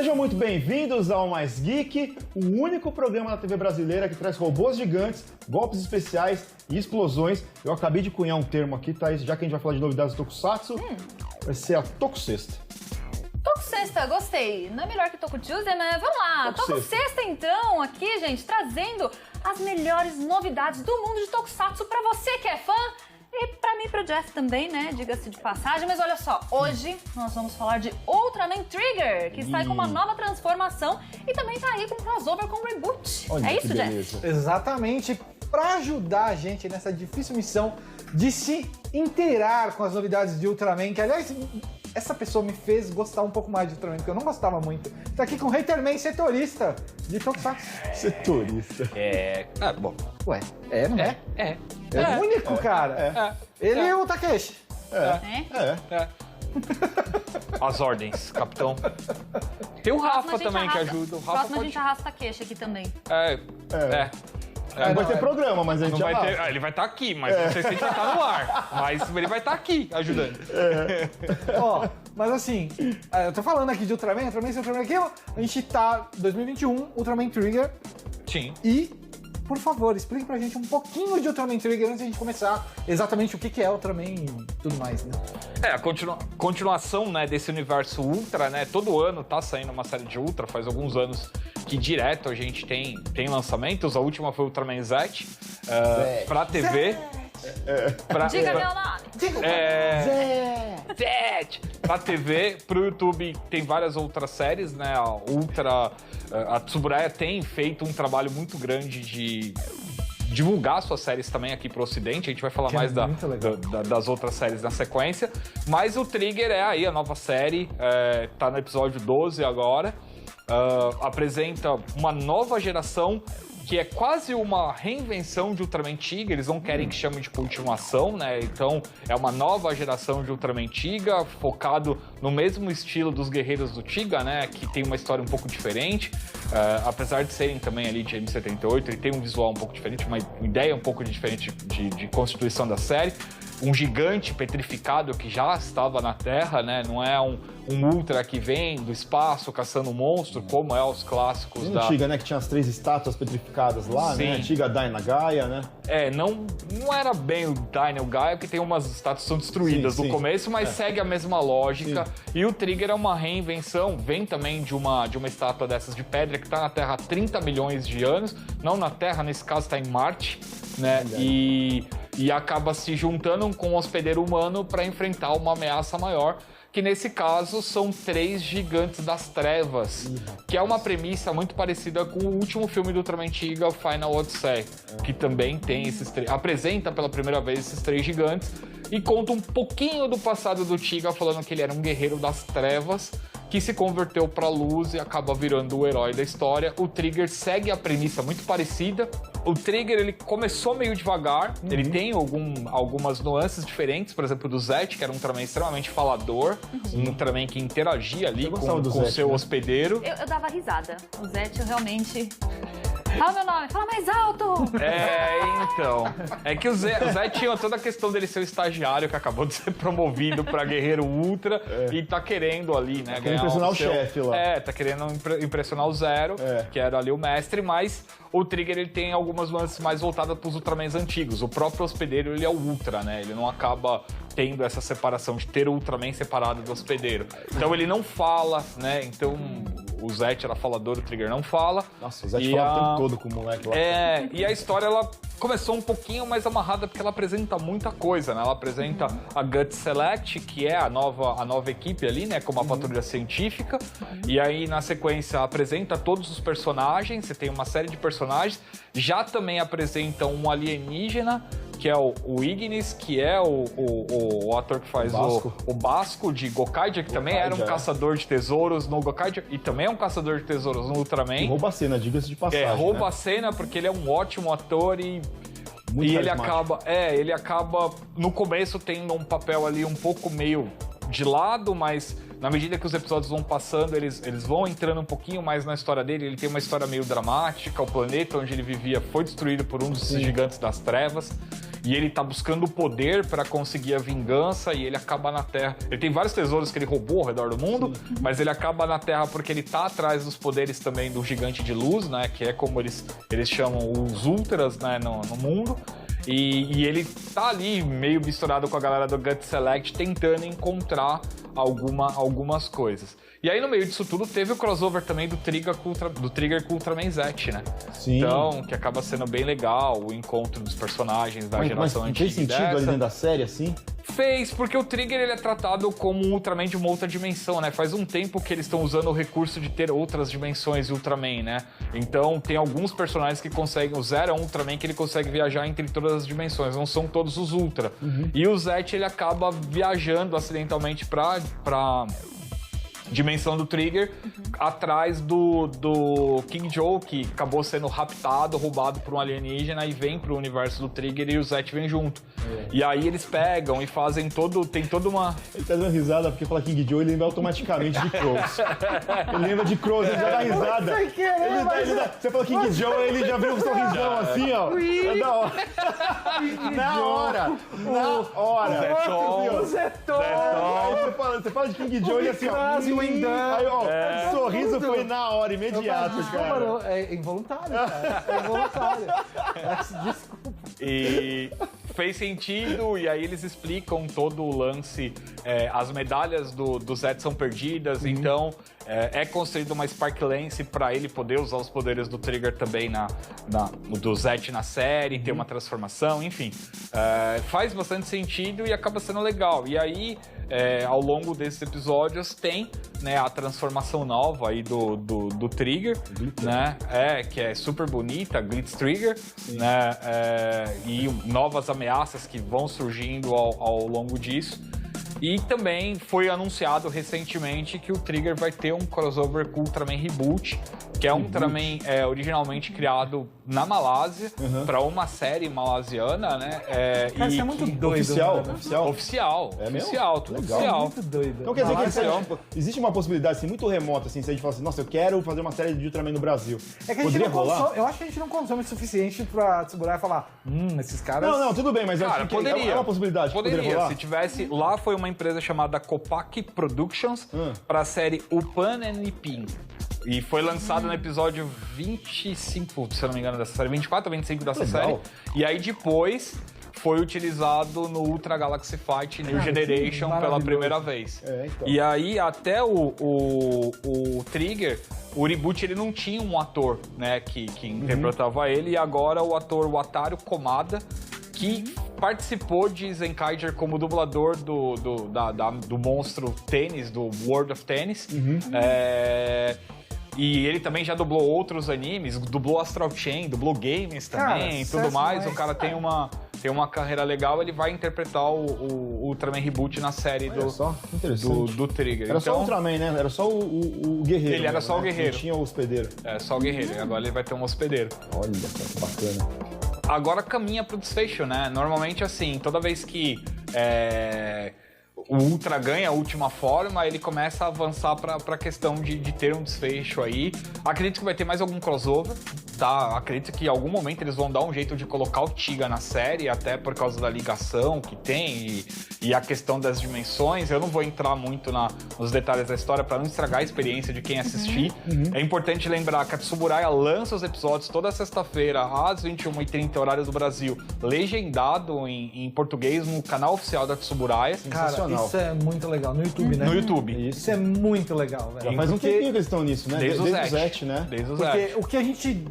Sejam muito bem-vindos ao Mais Geek, o único programa da TV brasileira que traz robôs gigantes, golpes especiais e explosões. Eu acabei de cunhar um termo aqui, Thaís, já que a gente vai falar de novidades do Tokusatsu, vai ser a Tokusexta. Tokusexta, gostei. Não é melhor que Toku Tuesday, né? Vamos lá. Tokusexta, então, aqui, gente, trazendo as melhores novidades do mundo de Tokusatsu pra você que é fã. E pra mim e pro Jeff também, né? Diga-se de passagem. Mas olha só, hoje nós vamos falar de Ultraman Trigger, que sai com uma nova transformação e também tá aí com um crossover com o reboot. Olha, é isso, que Jeff? beleza. Exatamente, para ajudar a gente nessa difícil missão de se inteirar com as novidades de Ultraman, que aliás, essa pessoa me fez gostar um pouco mais de Ultraman, porque eu não gostava muito. Tá aqui com o Haterman, setorista de Tokusatsu. Setorista. Bom. Ué, não é? É. É o único, cara. Ele e o Takeshi. As ordens, capitão. Tem o Rafa também que ajuda. O Rafa Próximo a pode... gente arrasta a queixa aqui também. Não vai ter programa, mas a gente Não já vai ter... Ele vai estar aqui, mas não sei se ele vai estar no ar. Mas ele vai estar aqui, ajudando. Ó, mas assim, eu tô falando aqui de Ultraman, Ultraman aquilo. A gente tá em 2021, Ultraman Trigger. Sim. E, por favor, explique pra gente um pouquinho de Ultraman Trigger antes de a gente começar exatamente o que é Ultraman e tudo mais, né? A continuação, né, desse universo Ultra, né? Todo ano tá saindo uma série de Ultra, faz alguns anos que direto a gente tem lançamentos. A última foi Ultraman Z pra TV. Diga meu nome. Pra TV, pro YouTube tem várias outras séries, né? A Tsuburaya tem feito um trabalho muito grande de divulgar suas séries também aqui pro Ocidente. A gente vai falar mais das outras séries na sequência. Mas o Trigger é aí a nova série, tá no episódio 12 agora. Apresenta uma nova geração que é quase uma reinvenção de Ultraman Tiga. Eles não querem que chame de continuação, né? Então é uma nova geração de Ultraman Tiga, focado no mesmo estilo dos Guerreiros do Tiga, né? Que tem uma história um pouco diferente. Apesar de serem também ali de M78, ele tem um visual um pouco diferente, uma ideia um pouco diferente de constituição da série. Um gigante petrificado que já estava na Terra, né? Não é um Ultra que vem do espaço caçando um monstro, como é os clássicos da... Tiga, né? Que tinha as 3 estátuas petrificadas lá, Sim. né? Tiga, Dyna, Gaia, né? Não era bem o Dyna e o Gaia, porque tem umas estátuas que são destruídas no começo, mas segue a mesma lógica. Sim. E o Trigger é uma reinvenção, vem também de uma estátua dessas de pedra que está na Terra há 30 milhões de anos. Não na Terra, nesse caso está em Marte, né? E acaba se juntando com um hospedeiro humano para enfrentar uma ameaça maior, que nesse caso são 3 gigantes das trevas, que é uma premissa muito parecida com o último filme do Ultraman Tiga, o Final Odyssey, que também tem apresenta pela primeira vez esses 3 gigantes e conta um pouquinho do passado do Tiga, falando que ele era um guerreiro das trevas que se converteu para a luz e acaba virando o herói da história. O Trigger segue a premissa muito parecida. O Trigger, ele começou meio devagar, ele tem algumas nuances diferentes, por exemplo, do Zet, que era um Ultraman extremamente falador, um Ultraman que interagia ali com o seu hospedeiro. Eu dava risada. O Zet, eu realmente... Fala meu nome, fala mais alto! Então. É que o Zé tinha toda a questão dele ser o estagiário que acabou de ser promovido pra Guerreiro Ultra e tá querendo ali, né? Quer impressionar o chefe lá. Tá querendo impressionar o Zero, que era ali o mestre, mas o Trigger ele tem algumas nuances mais voltadas pros Ultramans antigos. O próprio hospedeiro, ele é o Ultra, né? Ele não acaba tendo essa separação de ter o Ultraman separado do hospedeiro. Então ele não fala, né? Então o Zet era falador, o Trigger não fala. Nossa, o Zet falava o tempo todo com o moleque lá. E a história, ela começou um pouquinho mais amarrada porque ela apresenta muita coisa, né? Ela apresenta a Gut Select, que é a nova equipe ali, né? Como a patrulha científica. E aí, na sequência, apresenta todos os personagens. Você tem uma série de personagens. Já também apresenta um alienígena, que é o Ignis, que é o ator que faz o Basco de Gokaiger, que também era um caçador de tesouros no Gokaiger, e também é um caçador de tesouros no Ultraman. E rouba a cena, diga-se de passagem. Rouba a cena porque ele é um ótimo ator e ele acaba no começo tendo um papel ali um pouco meio de lado, mas na medida que os episódios vão passando, eles vão entrando um pouquinho mais na história dele. Ele tem uma história meio dramática. O planeta onde ele vivia foi destruído por um desses gigantes das trevas. e ele tá buscando o poder para conseguir a vingança e ele acaba na Terra. Ele tem vários tesouros que ele roubou ao redor do mundo, mas ele acaba na Terra porque ele tá atrás dos poderes também do Gigante de Luz, né? Que é como eles chamam os Ultras, né? No mundo. E ele tá ali meio misturado com a galera do Gut Select tentando encontrar algumas coisas. E aí no meio disso tudo teve o crossover também do Trigger com o Ultraman Z, né? Sim. Então, que acaba sendo bem legal o encontro dos personagens da geração antiga. Fez sentido ali dentro da série, assim? Fez, porque o Trigger ele é tratado como um Ultraman de uma outra dimensão, né? Faz um tempo que eles estão usando o recurso de ter outras dimensões de Ultraman, né? Então tem alguns personagens que conseguem, o Zero é um Ultraman que ele consegue viajar entre todas as dimensões, não são todos os Ultra. E o Zet ele acaba viajando acidentalmente pra dimensão do Trigger, atrás do King Joe, que acabou sendo raptado, roubado por um alienígena, e vem pro universo do Trigger e o Zet vem junto. E aí eles pegam e fazem tem toda uma... Ele tá dando risada porque fala King Joe e lembra automaticamente de Crows. Ele lembra de Crows, ele já dá risada. Você falou King Joe, ele já viu um sorrisão assim, ó. É da hora. Na hora. Você fala de King Joe e assim, ó. Aí, ó, o sorriso foi na hora, imediato, cara. Mano, é involuntário, cara. É involuntário. Desculpa. E fez sentido, e aí eles explicam todo o lance. As medalhas do Zet são perdidas, então é construída uma Spark Lance para ele poder usar os poderes do Trigger também do Zet na série, ter uma transformação, enfim. Faz bastante sentido e acaba sendo legal. E aí, ao longo desses episódios, tem, né, a transformação nova aí do Trigger, né? Que é super bonita, Glitz Trigger, né? E novas ameaças que vão surgindo ao longo disso. E também foi anunciado recentemente que o Trigger vai ter um crossover com o Ultraman Reboot, que é um Ultraman originalmente criado na Malásia, para uma série malasiana, né? Cara, isso é muito doido. Oficial. É mesmo? Oficial, tudo Legal. oficial. Muito doido. Então quer dizer que existe uma possibilidade assim, muito remota, assim, se a gente fala assim, nossa, eu quero fazer uma série de Ultraman no Brasil. É que a gente não consome, eu acho que a gente não consome o suficiente pra Tsuburaya falar, esses caras... Não, tudo bem, mas eu acho que poderia. É uma possibilidade. Poderia rolar. se tivesse... Lá foi uma empresa chamada Kopak Productions para a série Upan and Ipin. E foi lançado no episódio 25, se eu não me engano, dessa série. 24 ou 25 dessa série. E aí depois foi utilizado no Ultra Galaxy Fight New Generation pela primeira vez. Então. E aí até o Trigger, o Reboot, ele não tinha um ator, né, que interpretava ele. E agora o ator Wataru Komada, que participou de Zenkaiger como dublador do monstro tênis, do World of Tennis. E ele também já dublou outros animes, dublou Astral Chain, dublou games também e tudo mais. O cara tem uma carreira legal, ele vai interpretar o Ultraman Reboot na série do Trigger. Era só o Ultraman, né? Era só o guerreiro. Ele era só o guerreiro. Não tinha o hospedeiro. Só o guerreiro. Agora ele vai ter um hospedeiro. Olha, que bacana. Agora caminha pro desfecho, né? Normalmente, assim, toda vez que o Ultra ganha a última forma, ele começa a avançar pra questão de ter um desfecho aí. Acredito que vai ter mais algum crossover, tá? Acredito que em algum momento eles vão dar um jeito de colocar o Tiga na série, até por causa da ligação que tem e a questão das dimensões. Eu não vou entrar muito nos detalhes da história para não estragar a experiência de quem assistir. É importante lembrar que a Tsuburaya lança os episódios toda sexta-feira às 21h30, horário do Brasil, legendado em português no canal oficial da Tsuburaya. Cara, isso é muito legal. No YouTube, né? No YouTube. Isso é muito legal, velho. Já faz um tempinho que eles estão nisso, né? Desde o Zet, né? Desde o Zet. Porque o que a gente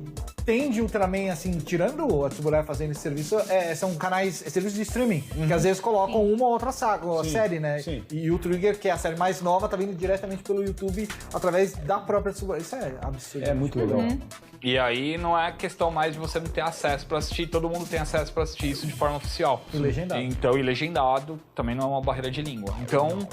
tem de Ultraman, assim, tirando a Tsuburaya fazendo esse serviço, são canais, serviços de streaming, que às vezes colocam uma ou outra série, né? Sim. E o Trigger, que é a série mais nova, tá vindo diretamente pelo YouTube através da própria Tsuburaya. Isso é absurdo. É muito legal. E aí não é questão mais de você não ter acesso pra assistir, todo mundo tem acesso pra assistir isso de forma oficial. E legendado. Então, e legendado também não é uma barreira de língua. Então,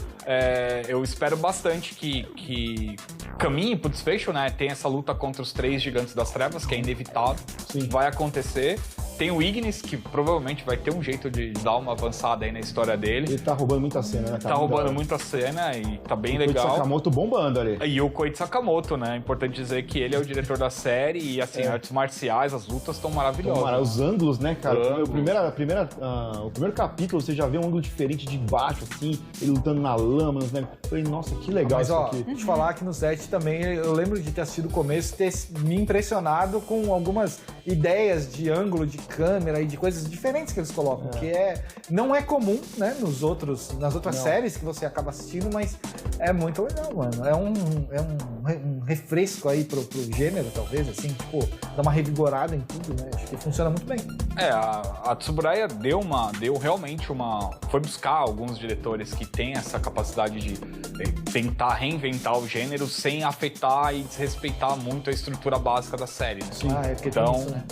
eu espero bastante que caminhe pro desfecho, né? Tem essa luta contra os 3 gigantes das trevas, que é inevitável, vai acontecer. Tem o Ignis, que provavelmente vai ter um jeito de dar uma avançada aí na história dele. Ele tá roubando muita cena, né? Tá roubando muita cena e tá bem legal. O Koichi Sakamoto bombando ali. E o Koichi Sakamoto, né? Importante dizer que ele é o diretor da série e, assim, artes marciais, as lutas estão maravilhosas. Os ângulos, né, cara? O primeiro capítulo, você já vê um ângulo diferente de baixo, assim, ele lutando na lama, né? Eu falei, nossa, que legal isso aqui. Deixa eu falar que no set também, eu lembro de ter assistido o começo, ter me impressionado com algumas ideias de ângulo, de câmera e de coisas diferentes que eles colocam, que não é comum, né, nas outras séries que você acaba assistindo, mas é muito legal, mano. É um refresco aí pro gênero, talvez, assim, tipo, dá uma revigorada em tudo, né? Acho que funciona muito bem. A Tsuburaya foi buscar alguns diretores que têm essa capacidade de tentar reinventar o gênero sem afetar e desrespeitar muito a estrutura básica da série, né? Sim. Então, isso, né?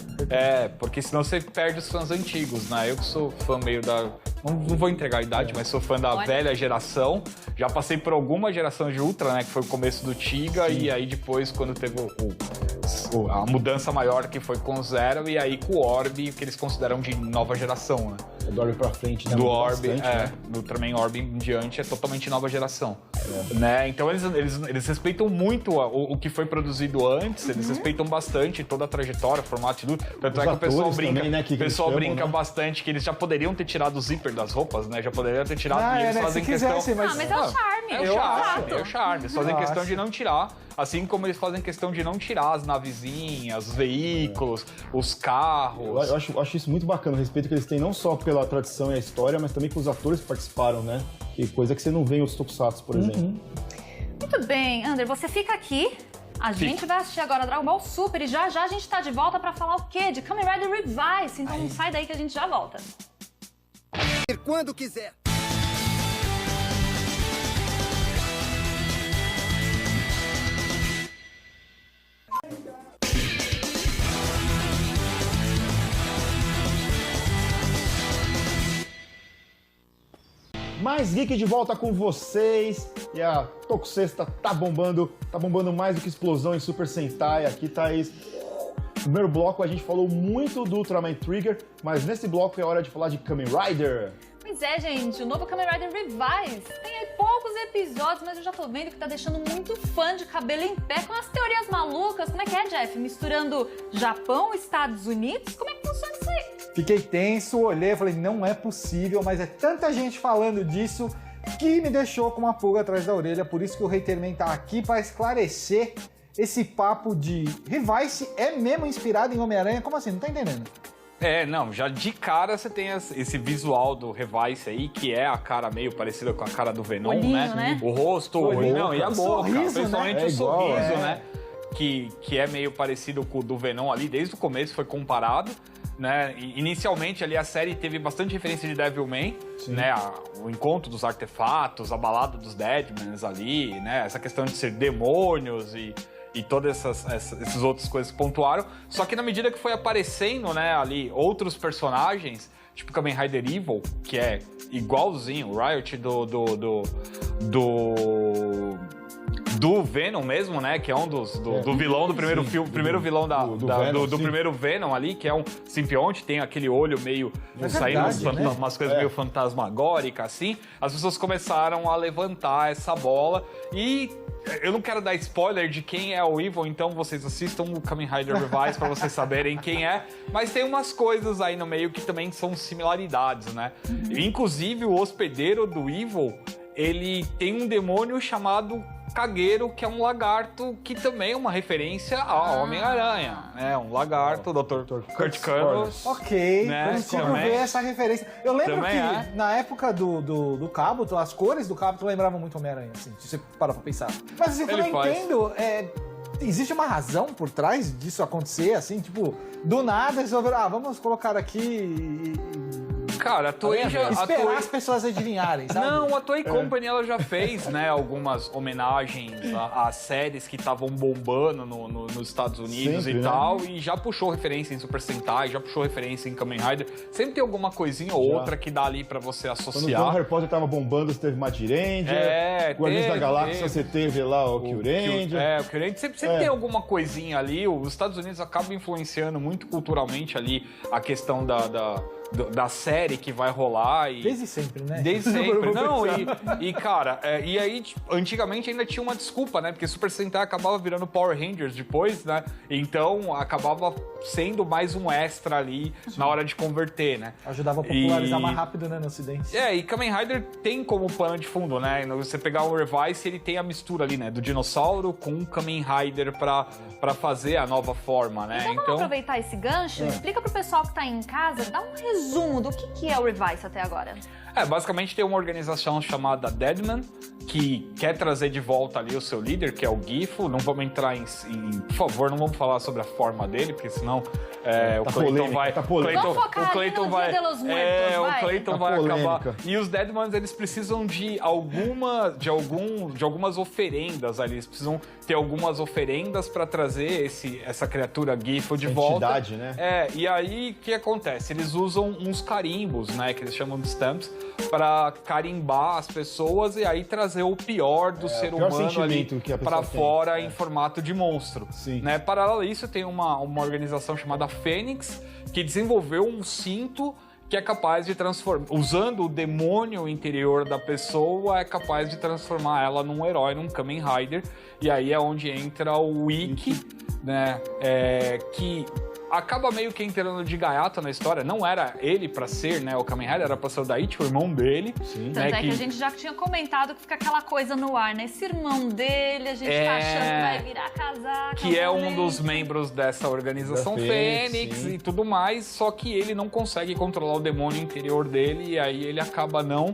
porque senão você perde os fãs antigos, né? Eu que sou fã meio da... Não vou entregar a idade, mas sou fã da velha geração. Já passei por alguma geração de Ultra, né? Que foi o começo do Tiga, e aí depois, quando teve a mudança maior, que foi com o Zero, e aí com o Orb, que eles consideram de nova geração, né? Do Orb pra frente, né? Do Orb, do Ultraman Orb em diante, é totalmente nova geração. Né? Então eles respeitam muito o que foi produzido antes, eles respeitam bastante toda a trajetória, formato de luta. Tanto é que o pessoal brinca, também, né, brinca bastante que eles já poderiam ter tirado o zíper das roupas, né? Já poderiam ter tirado, e eles fazem questão... mas é o charme. É o charme. Eles fazem questão de não tirar, assim como eles fazem questão de não tirar as navezinhas, os veículos, os carros. Eu acho isso muito bacana, o respeito que eles têm não só pela tradição e a história, mas também com os atores que participaram, né? Que coisa que você não vê em outros tokusatsu, por exemplo. Muito bem, André, você fica aqui. A gente vai assistir agora Dragon Ball Super e já a gente tá de volta pra falar o quê? De Kamen Rider Revice. Então não sai daí que a gente já volta. Quando quiser. Mais Geek de volta com vocês. E a Tokusexta tá bombando mais do que explosão em Super Sentai. Aqui, Thaís. No primeiro bloco a gente falou muito do Ultraman Trigger, mas nesse bloco é hora de falar de Kamen Rider. Pois é, gente, o novo Kamen Rider Revice tem aí poucos episódios, mas eu já tô vendo que tá deixando muito fã de cabelo em pé com as teorias malucas. Como é que é, Jeff? Misturando Japão, Estados Unidos? Como é que funciona isso aí? Fiquei tenso, olhei, falei, não é possível, mas é tanta gente falando disso que me deixou com uma pulga atrás da orelha, por isso que o Haterman tá aqui para esclarecer esse papo de Revice é mesmo inspirado em Homem-Aranha? Como assim? Não tá entendendo. Já de cara você tem esse visual do Revice aí, que é a cara meio parecida com a cara do Venom, olhinho, né? O rosto, o olhinho, e a boca, sorriso, principalmente né? o sorriso, né? Que é meio parecido com o do Venom ali, desde o começo foi comparado. Né? Inicialmente ali a série teve bastante referência de Devilman, né? O encontro dos artefatos, a balada dos Deadmans ali, né? Essa questão de ser demônios e todas essas outras coisas que pontuaram. Só que na medida que foi aparecendo, né, ali outros personagens, tipo Kamen Rider Evil, que é igualzinho, o Riot do Venom mesmo, né? Que é um do vilão do primeiro filme, primeiro vilão do primeiro Venom ali, que é um simbionte, tem aquele olho meio saindo umas coisas meio fantasmagóricas, assim. As pessoas começaram a levantar essa bola e eu não quero dar spoiler de quem é o Evil, então vocês assistam o Kamen Rider Revice pra vocês saberem quem é, mas tem umas coisas aí no meio que também são similaridades, né? Inclusive o hospedeiro do Evil, ele tem um demônio chamado Kageiro, que é um lagarto que também é uma referência ao Homem-Aranha, né? Um lagarto, o Dr. Kurt Connors. Ok, né? Eu consigo ver essa referência. Eu lembro também que na época do Kabuto, as cores do Kabuto lembravam muito Homem-Aranha, assim, se você parar pra pensar. Mas assim, eu não entendo, existe uma razão por trás disso acontecer, assim, tipo, do nada resolveram, vamos colocar aqui Cara, a Toei já... Esperar as pessoas adivinharem, sabe? Não, a Toei Company ela já fez, né, algumas homenagens a séries que estavam bombando nos Estados Unidos Sempre, e tal, e já puxou referência em Super Sentai, já puxou referência em Kamen Rider. Sempre tem alguma coisinha ou outra que dá ali pra você associar. Quando o Harry Potter tava bombando, você teve Mad-Ranger. Guardiões da Galáxia, você teve lá o Kyuranger. O Kyuranger. Sempre tem alguma coisinha ali. Os Estados Unidos acabam influenciando muito culturalmente ali a questão da série que vai rolar. Desde sempre, né? Desde sempre. Não, cara, e aí, antigamente ainda tinha uma desculpa, né? Porque Super Sentai acabava virando Power Rangers depois, né? Então, acabava sendo mais um extra ali na hora de converter, né? Ajudava a popularizar mais rápido, né, no ocidente. E Kamen Rider tem como pano de fundo, né? Você pegar o Revice, ele tem a mistura ali, né? Do dinossauro com o Kamen Rider pra fazer a nova forma, né? Então vamos aproveitar esse gancho e explica pro pessoal que tá aí em casa, dá um resumo do que é o Revice até agora. Basicamente tem uma organização chamada Deadman, que quer trazer de volta ali o seu líder, que é o Gifu. Não vamos entrar por favor, não vamos falar sobre a forma dele, porque senão o Clayton vai... Vamos Clayton vai acabar. E os Deadmans, eles precisam de algumas oferendas ali. Eles precisam ter algumas oferendas para trazer essa criatura Gifu de volta. Entidade, né? E aí, o que acontece? Eles usam uns carimbos, né, que eles chamam de stamps, para carimbar as pessoas e aí trazer o pior do ser humano ali para fora em formato de monstro. Sim. Né? Paralelo a isso, tem uma organização chamada Fênix, que desenvolveu um cinto que é capaz de transformar, usando o demônio interior da pessoa, é capaz de transformar ela num herói, num Kamen Rider. E aí é onde entra o Ikki, né? Que acaba meio que entrando de gaiato na história. Não era ele pra ser, né, o Kamen Rider, era pra ser o Daichi, o irmão dele. Sim. Tanto que a gente já tinha comentado que fica aquela coisa no ar, né? Esse irmão dele, a gente tá achando que vai virar casaca. Que é um dos membros dessa organização Da Fênix sim. e tudo mais, só que ele não consegue controlar o demônio interior dele e aí ele acaba não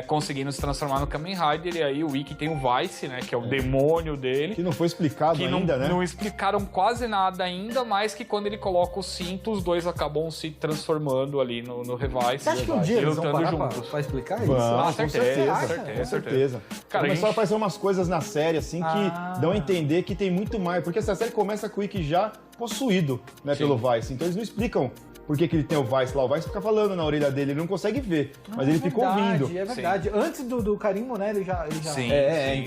conseguindo se transformar no Kamen Rider. E aí o Ikki tem o Vice, né, que é o demônio dele. Que não foi explicado ainda, né? Não explicaram quase nada ainda, mas que quando ele coloca o cinto, os dois acabam se transformando ali no Revice. Você acha que um dia eles vão parar pra explicar isso? Vamos, com certeza. certeza. Cara, Começaram a aparecer umas coisas na série, assim, que dão a entender que tem muito mais. Porque essa série começa com o Ikki já possuído, né, pelo Vice. Então eles não explicam por que ele tem o Vice lá. O Vice fica falando na orelha dele, ele não consegue ver, mas ele fica ouvindo. É verdade. Antes do carimbo, né, ele já... Sim,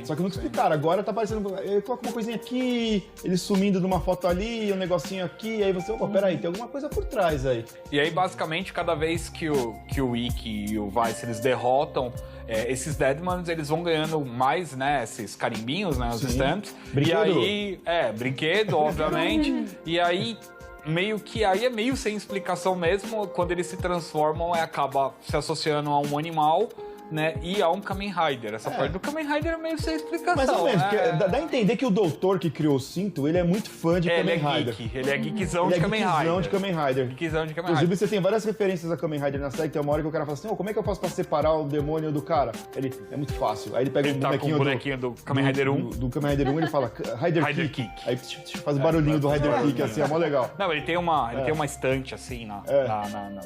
só que nunca explicaram. Agora tá aparecendo, ele coloca uma coisinha aqui, ele sumindo numa foto ali, um negocinho aqui, aí você, opa, peraí, tem alguma coisa por trás aí. E aí, basicamente, cada vez que o Ikki e o Vice, eles derrotam esses Deadmans, eles vão ganhando mais, né, esses carimbinhos, né, os stamps. Brinquedo. E aí, brinquedo, obviamente. E aí... é meio sem explicação mesmo, quando eles se transformam, acaba se associando a um animal, né, e a um Kamen Rider. Essa parte do Kamen Rider é meio sem explicação. Mais ou menos, né? porque dá a entender que o doutor que criou o cinto, ele é muito fã de Kamen Rider. Ele é geekzão de Kamen Rider. Geekzão de Kamen Rider. Geekzão de Kamen Rider. Inclusive, você tem várias referências a Kamen Rider na série, que tem uma hora que o cara fala assim, como é que eu faço pra separar o demônio do cara? Ele, é muito fácil. Aí ele pega o bonequinho do Kamen Rider 1. Do Kamen Rider 1, ele fala, Rider Kick. Aí faz o barulhinho do Rider Kick, assim, é mó legal. Não, ele tem uma estante, assim,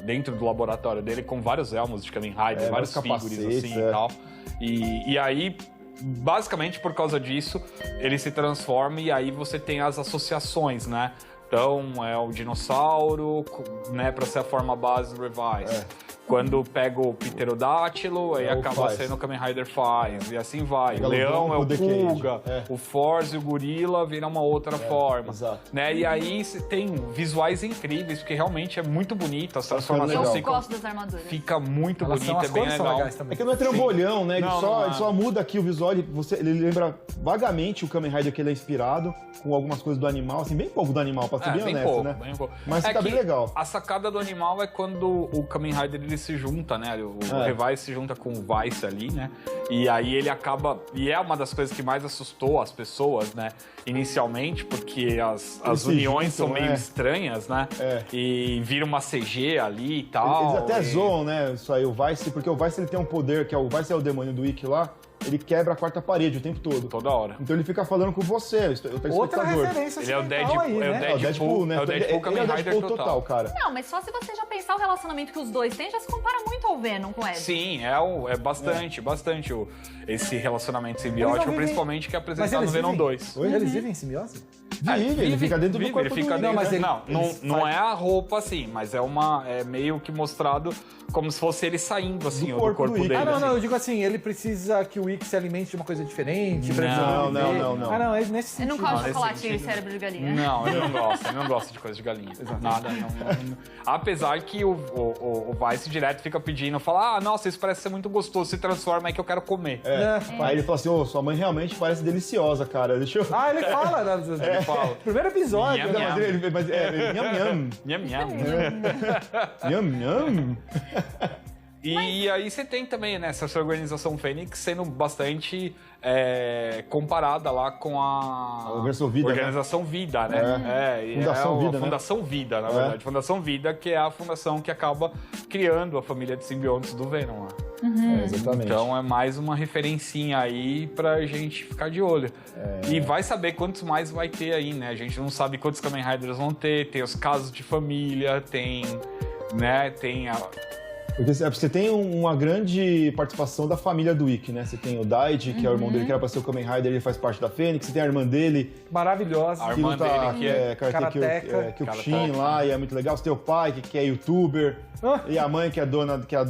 dentro do laboratório dele, com vários elmos de Kamen Rider, vários figures, assim, e tal. E aí, basicamente, por causa disso, ele se transforma e aí você tem as associações, né? Então, é o dinossauro, né, pra ser a forma base do Revice. Quando pega o Pterodátilo, aí acaba sendo o Kamen Rider Faz, e assim vai. O leão é o Kuga, o Force e o gorila viram uma outra forma. Exato. Né? E aí você tem visuais incríveis, porque realmente é muito bonito, as transformações Eu gosto das armaduras. Fica muito bonito, é bem legal. É que não é trambolhão, né? Ele Não, só muda aqui o visual, ele lembra vagamente o Kamen Rider que ele é inspirado, com algumas coisas do animal, assim, bem pouco do animal, pra ser bem honesto, né? Bem pouco. Mas fica bem legal. A sacada do animal é quando o Kamen Rider ele se junta, né? O Revice se junta com o Vice ali, né? E aí ele acaba... E é uma das coisas que mais assustou as pessoas, né? Inicialmente, porque as uniões são meio estranhas, né? E vira uma CG ali e tal. Eles até zoam, né? Isso aí, o Vice, porque o Vice ele tem um poder, que o Vice é o demônio do Ikki lá, ele quebra a quarta parede o tempo todo. Toda hora. Então ele fica falando com você, o Outra telespectador. referência Ele é o ocidental aí, né? É o Deadpool, né? É o Deadpool Kamen Ele é o Rider Deadpool total. cara. Não, mas só se você já pensar o relacionamento que os dois têm, já se compara muito ao Venom com o Ed. Sim, é bastante esse relacionamento simbiótico, Eles não vivem- principalmente que é Mas apresentado no eles Venom vivem- 2. Eles vivem em simbiose? Ele fica dentro do Vive, corpo ele fica do dentro. Não, mas ele- não é a roupa assim, mas é meio que mostrado como se fosse ele saindo assim, Do do corpo corpo do Ick. dele. Não, assim. eu digo assim, ele precisa que o Ick se alimente de uma coisa diferente pra ele Não, sobreviver. não. Ah, não, é nesse Ele não sentido. come nesse chocolate e sentido. cérebro de galinha. Não, ele não gosta de coisa de galinha. Nada, não. Apesar que o Vice direto fica pedindo, fala, nossa, isso parece ser muito gostoso, se transforma aí que eu quero comer. Aí ele fala assim, sua mãe realmente parece deliciosa, cara. Deixa eu... Ah, ele fala, né? Ele fala. Primeiro episódio. Nham, né? nham. Mas nham, Nham, nham. nham, nham. E aí você tem também, né, essa organização Fênix sendo bastante comparada lá com a Organização Vida, Organização Vida, né? Fundação Vida, né? Fundação Vida, na verdade. Fundação Vida, que é a fundação que acaba criando a família de simbiontes do Venom lá. Exatamente. Então é mais uma referencinha aí pra gente ficar de olho. E vai saber quantos mais vai ter aí, né? A gente não sabe quantos Kamen Riders vão ter, tem os casos de família, tem Porque você tem uma grande participação da família do Ikki, né? Você tem o Daiji, que é o irmão dele, que era pra ser o Kamen Rider, ele faz parte da Fênix. Você tem a irmã dele, Maravilhosa. A que irmã luta dele, que é karateca. Kyokushin Karateca. lá, e é muito legal. Você tem o pai, que é youtuber. E a mãe, que é dona do casa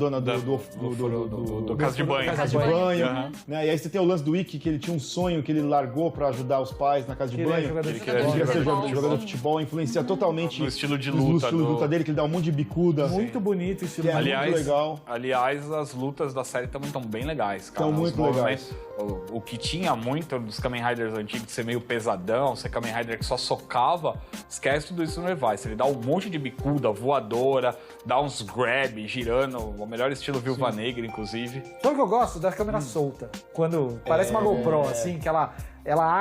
de banho. casa de banho. Aham. Né? E aí você tem o lance do Ikki, que ele tinha um sonho que ele largou pra ajudar os pais na casa de Ele é banho. jogador de Ele futebol. queria ser Futebol, jogador de sim. futebol, influencia totalmente No estilo de no luta. estilo de luta dele, que ele dá um monte de bicuda. Muito bonito o estilo. Que é dele. muito legal. Aliás, as lutas da série também estão bem legais, cara. Tão Os muito movimentos- legais. O que tinha muito dos Kamen Riders antigos de ser meio pesadão, ser Kamen Rider que só socava, esquece tudo isso no Revice. Ele dá um monte de bicuda, voadora, dá uns grab, girando, o melhor estilo Viúva Negra, inclusive. Sabe o que eu gosto? Da câmera solta. Quando parece uma GoPro, assim, que ela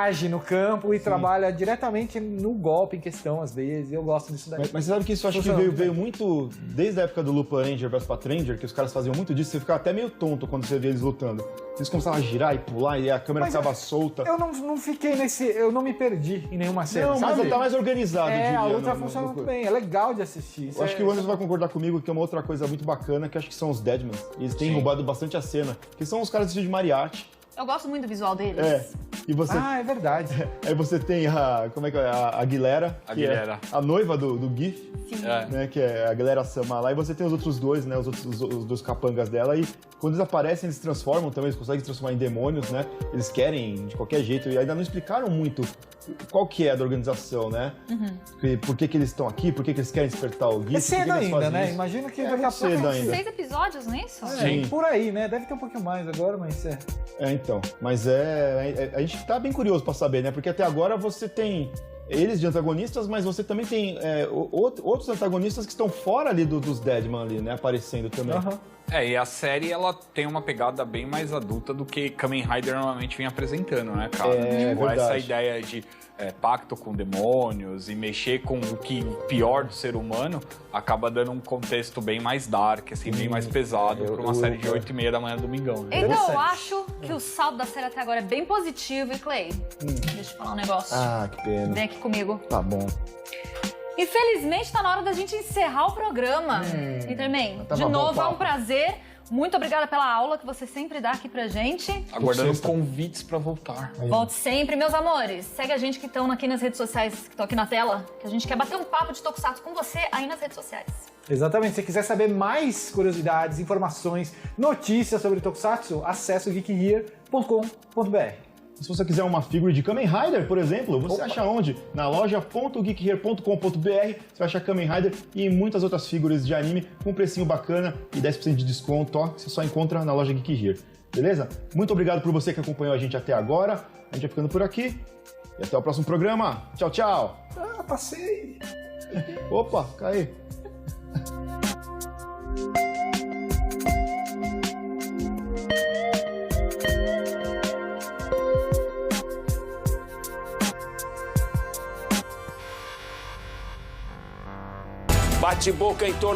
age no campo e trabalha diretamente no golpe em questão, às vezes. Eu gosto disso daí. Mas você sabe que isso acho que Funciona veio muito muito desde a época do Lupin Ranger vs Patranger, que os caras faziam muito disso, você ficava até meio tonto quando você via eles lutando. Eles começavam a girar e pular e a câmera Mas ficava solta. Eu não fiquei nesse... Eu não me perdi em nenhuma cena, Não, mas sabe? tá mais organizado, eu diria. A luta no- funciona no- muito bem. É legal de assistir. Eu acho que o Anderson vai concordar comigo que tem uma outra coisa muito bacana, que acho que são os Deadmans. E eles têm roubado bastante a cena, que são os caras vestidos de mariachi. Eu gosto muito do visual deles. E você... Ah, é verdade. Aí você tem como é que é? A Aguilera, A que Aguilera. é a noiva do GIF, Sim. né? Que é a Aguilera Sama lá. E você tem os outros dois, né? Os dois capangas dela. E quando eles aparecem, eles se transformam também. Eles conseguem se transformar em demônios, né? Eles querem de qualquer jeito. E ainda não explicaram muito qual que é da organização, né? Por que eles estão aqui, por que eles querem despertar o GIF. É cedo por que que eles ainda, fazem né? isso. Imagino que É daqui a muito pouco... cedo ainda. 6 episódios, não é isso? Sim. Por aí, né? Deve ter um pouquinho mais agora, mas Então. Mas a gente tá bem curioso pra saber, né? Porque até agora você tem eles de antagonistas, mas você também tem outros antagonistas que estão fora ali dos Deadman ali, né? Aparecendo também. Aham. E a série, ela tem uma pegada bem mais adulta do que Kamen Rider normalmente vem apresentando, né, cara? Tipo, verdade. essa ideia de pacto com demônios e mexer com o que pior do ser humano acaba dando um contexto bem mais dark, assim, bem mais pesado pra uma série de 8h30 da manhã, domingão, né? Então, eu Interessante. acho que o saldo da série até agora é bem positivo. E, Clay, deixa eu te falar um negócio. Ah, que pena. Vem aqui comigo. Tá bom. Infelizmente, tá na hora da gente encerrar o programa. Interman, Tava de bom novo, o é um papo. prazer. Muito obrigada pela aula que você sempre dá aqui pra gente. Aguardando Sexta. convites pra voltar. Volte sempre, meus amores. Segue a gente que estão aqui nas redes sociais, que estão aqui na tela, que a gente quer bater um papo de Tokusatsu com você aí nas redes sociais. Exatamente. Se você quiser saber mais curiosidades, informações, notícias sobre Tokusatsu, acesse o geekhere.com.br. Se você quiser uma figure de Kamen Rider, por exemplo, você acha onde? Na loja.geekhere.com.br você vai achar Kamen Rider e muitas outras figuras de anime com um precinho bacana e 10% de desconto, ó, que você só encontra na loja Geek Here. Beleza? Muito obrigado por você que acompanhou a gente até agora. A gente vai ficando por aqui e até o próximo programa. Tchau, tchau! Ah, passei. Opa, cai. Bate-boca em torno